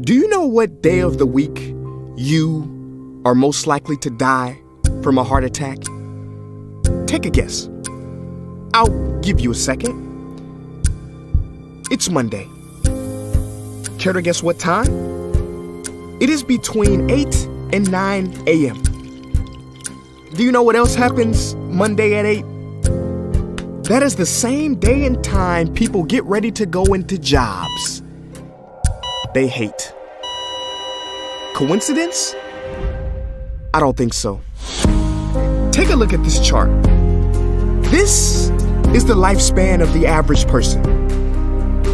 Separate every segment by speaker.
Speaker 1: Do you know what day of the week you are most likely to die from a heart attack? Take a guess. I'll give you a second. It's Monday. Care to guess what time? It is between 8 and 9 a.m. Do you know what else happens Monday at 8? That is the same day and time people get ready to go into jobs they hate. Coincidence? I don't think so. Take a look at this chart. This is the lifespan of the average person.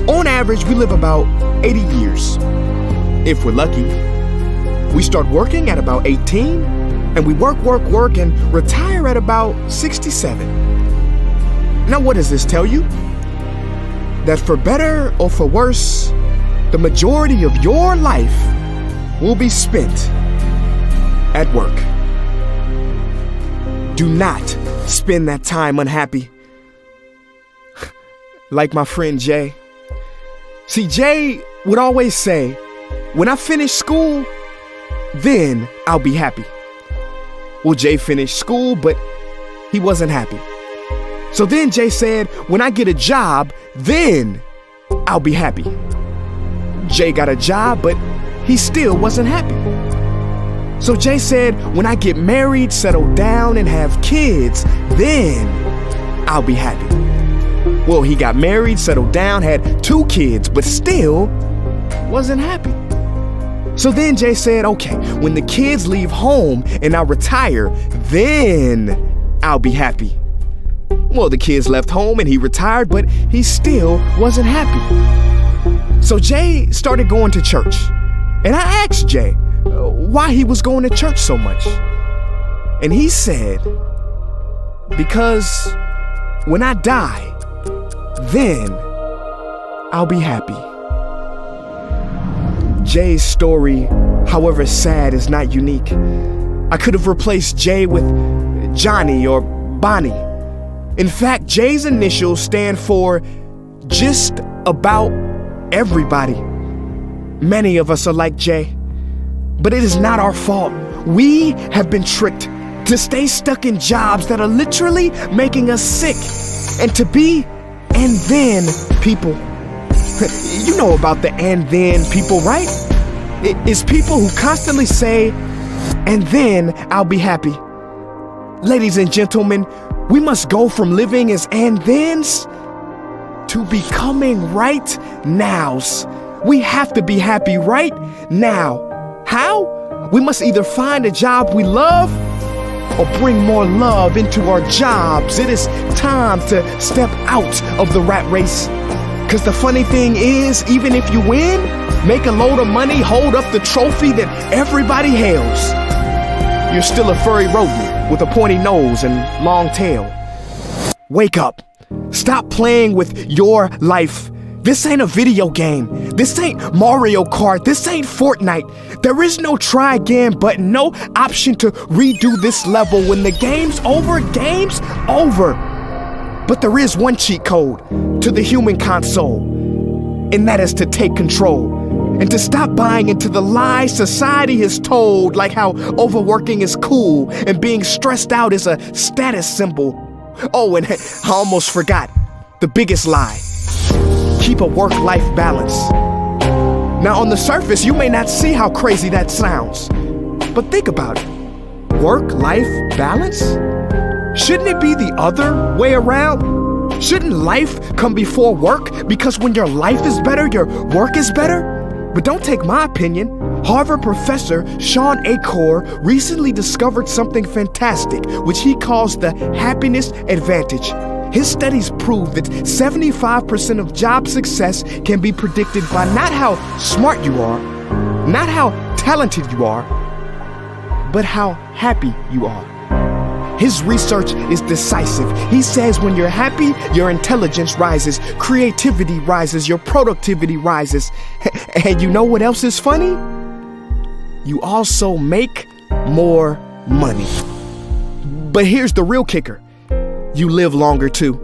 Speaker 1: On average, we live about 80 years. If we're lucky, we start working at about 18, and we work, and retire at about 67. Now, what does this tell you? That for better or for worse, the majority of your life will be spent at work. Do not spend that time unhappy. Like my friend Jay. See, Jay would always say, when I finish school, then I'll be happy. Well, Jay finished school, but he wasn't happy. So then Jay said, when I get a job, then I'll be happy. Jay got a job, but he still wasn't happy. So Jay said, when I get married, settle down, and have kids, then I'll be happy. Well, he got married, settled down, had 2 kids, but still wasn't happy. So then Jay said, okay, when the kids leave home and I retire, then I'll be happy. Well, the kids left home and he retired, but he still wasn't happy. So Jay started going to church. And I asked Jay why he was going to church so much. And he said, because when I die, then I'll be happy. Jay's story, however sad, is not unique. I could have replaced Jay with Johnny or Bonnie. In fact, Jay's initials stand for just about everybody. Many of us are like Jay, but it is not our fault. We have been tricked to stay stuck in jobs that are literally making us sick and to be and then people. You know about the and then people, right? It's people who constantly say, and then I'll be happy. Ladies and gentlemen, we must go from living as and thens to becoming right nows. We have to be happy right now. How? We must either find a job we love or bring more love into our jobs. It is time to step out of the rat race. Because the funny thing is, even if you win, make a load of money, hold up the trophy that everybody hails, you're still a furry rodent with a pointy nose and long tail. Wake up. Stop playing with your life. This ain't a video game. This ain't Mario Kart. This ain't Fortnite. There is no try again button, no option to redo this level. When the game's over. But there is one cheat code to the human console, and that is to take control and to stop buying into the lies society has told, like how overworking is cool and being stressed out is a status symbol. Oh, and I almost forgot the biggest lie. Keep a work-life balance. Now, on the surface, you may not see how crazy that sounds, but think about it. Work-life balance? Shouldn't it be the other way around? Shouldn't life come before work? Because when your life is better, your work is better? But don't take my opinion. Harvard professor Sean Achor recently discovered something fantastic, which he calls the happiness advantage. His studies prove that 75% of job success can be predicted by not how smart you are, not how talented you are, but how happy you are. His research is decisive. He says when you're happy, your intelligence rises, creativity rises, your productivity rises. And you know what else is funny? You also make more money. But here's the real kicker. You live longer too.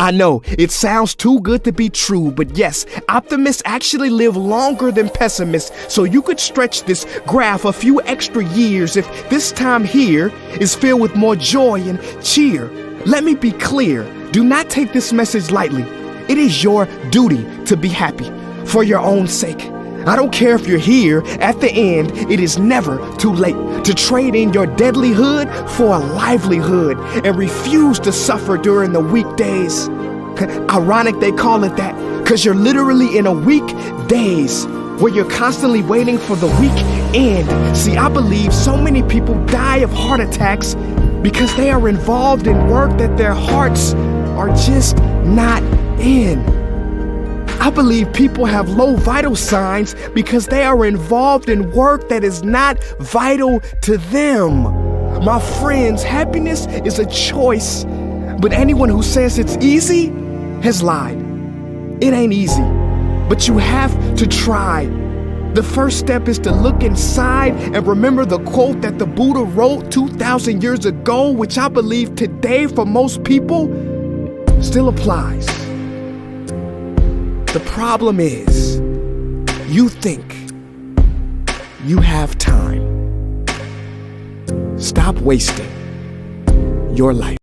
Speaker 1: I know, it sounds too good to be true, but yes, optimists actually live longer than pessimists, so you could stretch this graph a few extra years if this time here is filled with more joy and cheer. Let me be clear, do not take this message lightly. It is your duty to be happy, for your own sake. I don't care if you're here at the end, it is never too late to trade in your deadlyhood for a livelihood and refuse to suffer during the weekdays. Ironic they call it that, because you're literally in a weekdays where you're constantly waiting for the weekend. See, I believe so many people die of heart attacks because they are involved in work that their hearts are just not in. I believe people have low vital signs because they are involved in work that is not vital to them. My friends, happiness is a choice, but anyone who says it's easy has lied. It ain't easy, but you have to try. The first step is to look inside and remember the quote that the Buddha wrote 2,000 years ago, which I believe today for most people still applies. The problem is, you think you have time. Stop wasting your life.